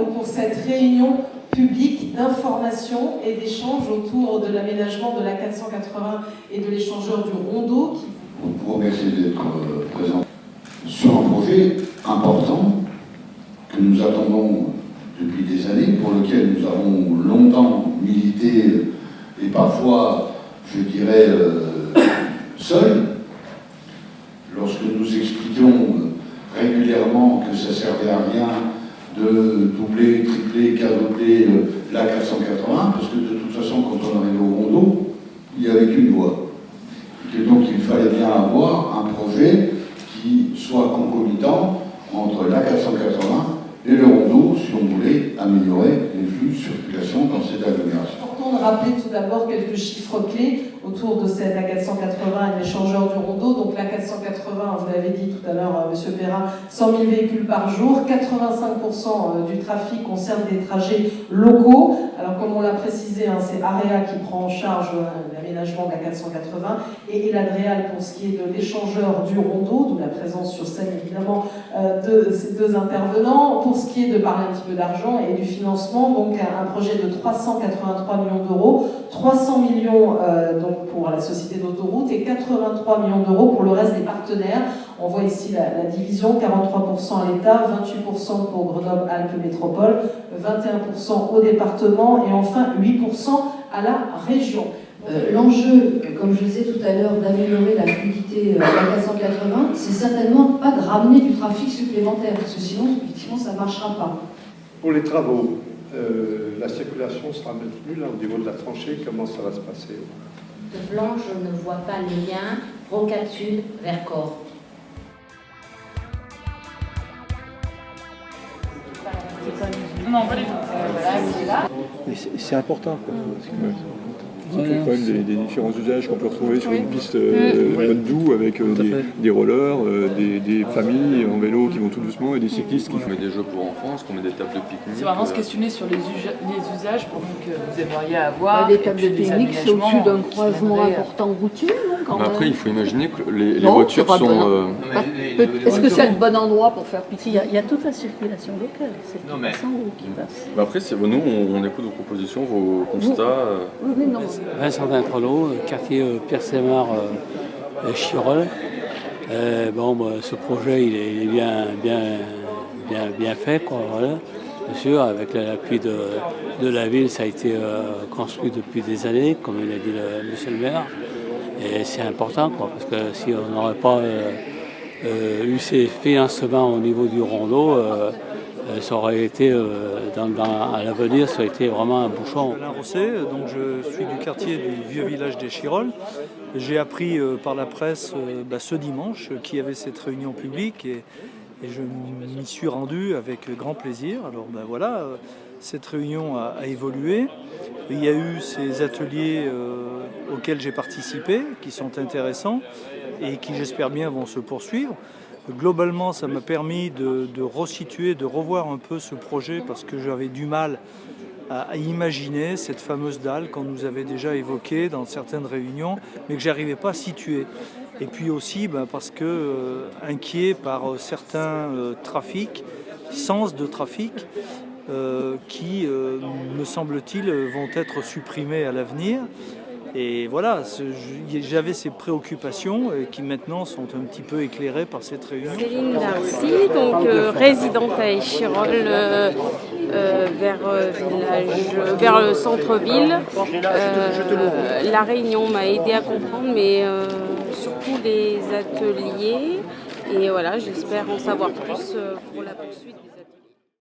donc, pour cette réunion publique d'information et d'échange autour de l'aménagement de la 480 et de l'échangeur du Rondeau. Vous remercier d'être présent sur un projet important que nous attendons depuis des années, pour lequel nous avons longtemps milité et parfois, je dirais, seuls. Lorsque nous expliquions régulièrement que ça ne servait à rien de doubler, tripler, quadrupler la 480, parce que de toute façon, quand on arrivait au Rondeau, il n'y avait qu'une voie. Et donc il fallait bien avoir un projet qui soit concomitant entre la 480 et le Rondeau, si on voulait améliorer les flux de circulation dans cette agglomération. Important de rappeler tout d'abord quelques chiffres clés autour de cette A480 et l'échangeur du Rondeau. Donc la 480, vous l'avez dit tout à l'heure, M. Perrin, 100 000 véhicules par jour, 85% du trafic concerne des trajets locaux. Alors comme on l'a précisé, c'est AREA qui prend en charge l'aménagement de la 480 et l'Adréal pour ce qui est de l'échangeur du Rondeau, d'où la présence sur scène évidemment de ces deux intervenants. Pour ce qui est de parler un petit peu d'argent et du financement, donc un projet de 383 millions d'euros, 300 millions donc pour la société d'autoroute et 83 millions d'euros pour le reste des partenaires. On voit ici la division, 43% à l'État, 28% pour Grenoble-Alpes Métropole, 21% au département et enfin 8% à la région. L'enjeu, comme je disais tout à l'heure, d'améliorer la fluidité de la 480, c'est certainement pas de ramener du trafic supplémentaire, parce que sinon, effectivement, ça ne marchera pas. Pour les travaux, la circulation sera maintenue là au niveau de la tranchée. Comment ça va se passer? De blanc, je ne vois pas le lien Rocade Sud vers Corps. Non, pas du tout. Voilà, c'est là. C'est important, quoi. Parce qu'il y a quand même des différents usages qu'on peut retrouver sur une piste mode doux avec des rollers, des familles en vélo qui vont tout doucement et des cyclistes qui font des jeux pour enfants, qu'on met des tables de pique-nique. C'est vraiment se questionner sur les usages pour que vous aimeriez avoir. Des tables de pique-nique, c'est au-dessus d'un croisement important routier, non, après, il faut imaginer que les voitures sont... Est-ce que c'est le bon endroit pour faire pique-nique? Il y a toute la circulation locale, c'est le passant qui passe. Après, nous, on écoute vos propositions, vos constats. Oui, non. Vincent Trollo, quartier Pierre-Sémar, Chirol. Ce projet il est bien fait, quoi, voilà. Bien sûr, avec l'appui de la ville, ça a été construit depuis des années, comme l'a dit monsieur le maire. Et c'est important, quoi, parce que si on n'aurait pas eu ces financements au niveau du Rondeau, ça aurait été, à l'avenir, ça aurait été vraiment un bouchon. Alain Rosset, donc je suis du quartier du vieux village des Chirolles. J'ai appris par la presse ce dimanche qu'il y avait cette réunion publique et je m'y suis rendu avec grand plaisir. Alors voilà, cette réunion a évolué. Il y a eu ces ateliers auxquels j'ai participé, qui sont intéressants et qui, j'espère bien, vont se poursuivre. Globalement, ça m'a permis de resituer, de revoir un peu ce projet parce que j'avais du mal à imaginer cette fameuse dalle qu'on nous avait déjà évoquée dans certaines réunions, mais que je n'arrivais pas à situer. Et puis aussi parce que inquiet par certains trafics, sens de trafic, qui, me semble-t-il, vont être supprimés à l'avenir. Et voilà, j'avais ces préoccupations qui maintenant sont un petit peu éclairées par cette réunion. Céline Darcy, donc résidente à Échirolles, vers le centre-ville. La réunion m'a aidé à comprendre, mais surtout les ateliers. Et voilà, j'espère en savoir plus pour la poursuite.